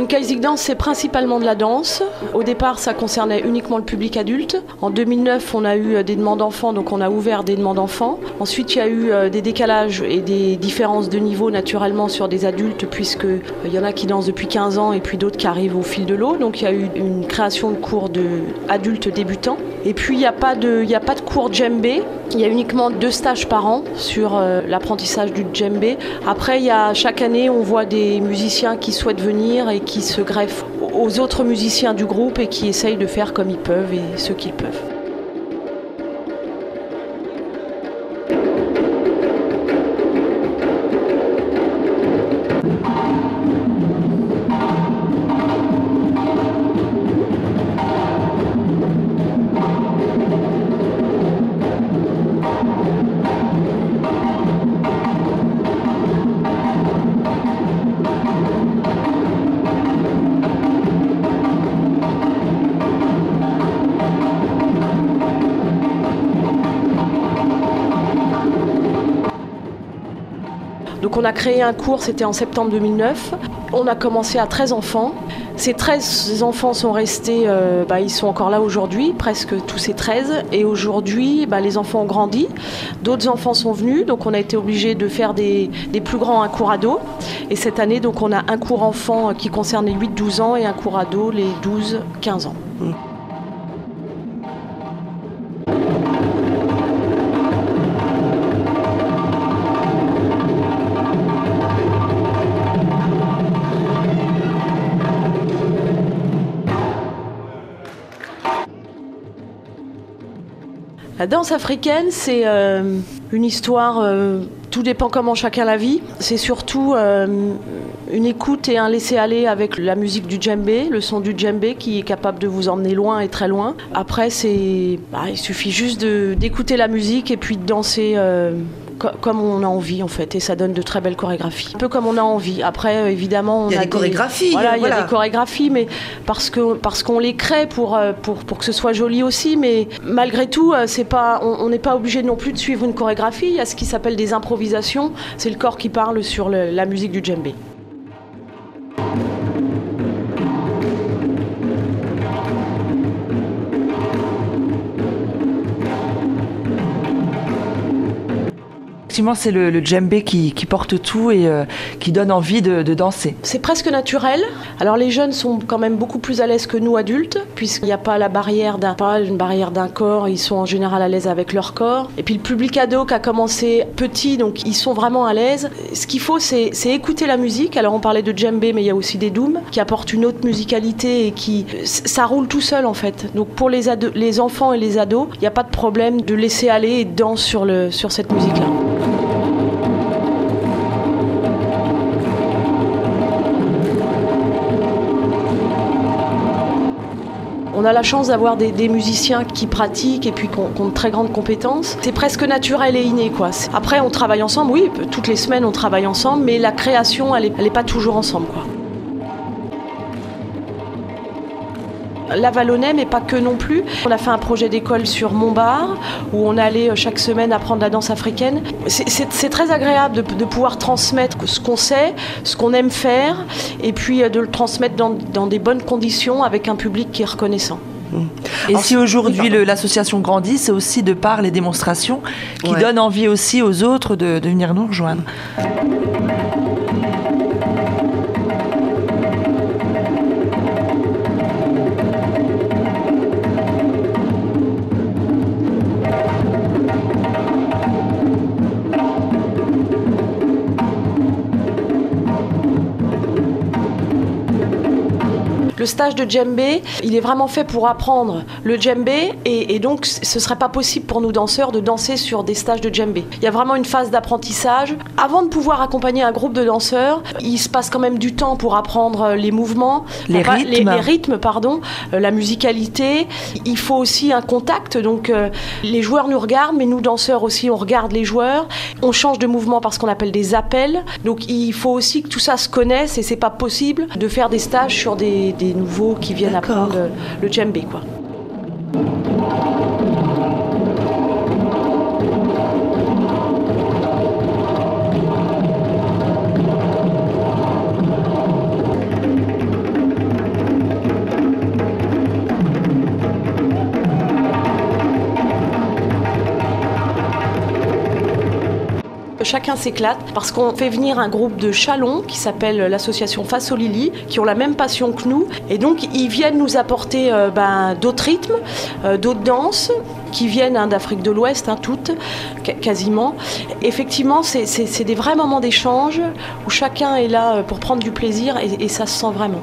Kaisik Dance, c'est principalement de la danse. Au départ, ça concernait uniquement le public adulte. En 2009, on a eu des demandes d'enfants, donc on a ouvert des demandes d'enfants. Ensuite, il y a eu des décalages et des différences de niveau naturellement sur des adultes, puisqu'il y en a qui dansent depuis 15 ans et puis d'autres qui arrivent au fil de l'eau. Donc il y a eu une création de cours d'adultes débutants. Et puis il n'y a pas de cours djembé. Il y a uniquement 2 stages par an sur l'apprentissage du djembé. Après, chaque année, on voit des musiciens qui souhaitent venir et qui se greffent aux autres musiciens du groupe et qui essayent de faire comme ils peuvent et ce qu'ils peuvent. Donc on a créé un cours, c'était en septembre 2009. On a commencé à 13 enfants. Ces 13 enfants sont restés, ils sont encore là aujourd'hui, presque tous ces 13. Et aujourd'hui, les enfants ont grandi. D'autres enfants sont venus, donc on a été obligé de faire des plus grands, un cours ado. Et cette année, donc on a un cours enfant qui concerne les 8-12 ans et un cours ado les 12-15 ans. La danse africaine, c'est une histoire, tout dépend comment chacun la vit. C'est surtout une écoute et un laisser-aller avec la musique du djembé, le son du djembé qui est capable de vous emmener loin et très loin. Après, il suffit juste d'écouter la musique et puis de danser comme on a envie en fait, et ça donne de très belles chorégraphies. Un peu comme on a envie. Après, évidemment, il y a des chorégraphies. Voilà, il y a des chorégraphies, mais parce qu'on les crée pour que ce soit joli aussi. Mais malgré tout, on n'est pas obligé non plus de suivre une chorégraphie. Il y a ce qui s'appelle des improvisations. C'est le corps qui parle sur la musique du djembé. Effectivement, c'est le djembé qui porte tout et qui donne envie de danser. C'est presque naturel. Alors les jeunes sont quand même beaucoup plus à l'aise que nous adultes, puisqu'il n'y a pas une barrière d'un corps, ils sont en général à l'aise avec leur corps. Et puis le public ado qui a commencé petit, donc ils sont vraiment à l'aise. Ce qu'il faut, c'est écouter la musique. Alors on parlait de djembé, mais il y a aussi des dooms qui apportent une autre musicalité et ça roule tout seul en fait. Donc pour les enfants et les ados, il n'y a pas de problème de laisser aller et de danser sur cette musique-là. On a la chance d'avoir des musiciens qui pratiquent et puis qui ont de très grandes compétences. C'est presque naturel et inné, quoi. Après, on travaille ensemble, oui, toutes les semaines on travaille ensemble, mais la création, elle est pas toujours ensemble, quoi. La Vallonnais, mais pas que non plus. On a fait un projet d'école sur Montbard, où on allait chaque semaine apprendre la danse africaine. C'est très agréable de pouvoir transmettre ce qu'on sait, ce qu'on aime faire, et puis de le transmettre dans des bonnes conditions avec un public qui est reconnaissant. Et si aujourd'hui l'association grandit, c'est aussi de par les démonstrations qui donnent envie aussi aux autres de venir nous rejoindre. Le stage de djembé, il est vraiment fait pour apprendre le djembé et donc ce ne serait pas possible pour nous danseurs de danser sur des stages de djembé. Il y a vraiment une phase d'apprentissage. Avant de pouvoir accompagner un groupe de danseurs, il se passe quand même du temps pour apprendre les mouvements, les rythmes, la musicalité. Il faut aussi un contact, donc les joueurs nous regardent, mais nous danseurs aussi, on regarde les joueurs. On change de mouvement par ce qu'on appelle des appels. Donc il faut aussi que tout ça se connaisse et c'est pas possible de faire des stages sur des nouveaux qui viennent apprendre le djembé, quoi. Chacun s'éclate parce qu'on fait venir un groupe de Chalon qui s'appelle l'association Face aux Lili, qui ont la même passion que nous. Et donc, ils viennent nous apporter d'autres rythmes, d'autres danses qui viennent d'Afrique de l'Ouest, toutes, quasiment. Effectivement, c'est des vrais moments d'échange où chacun est là pour prendre du plaisir et ça se sent vraiment.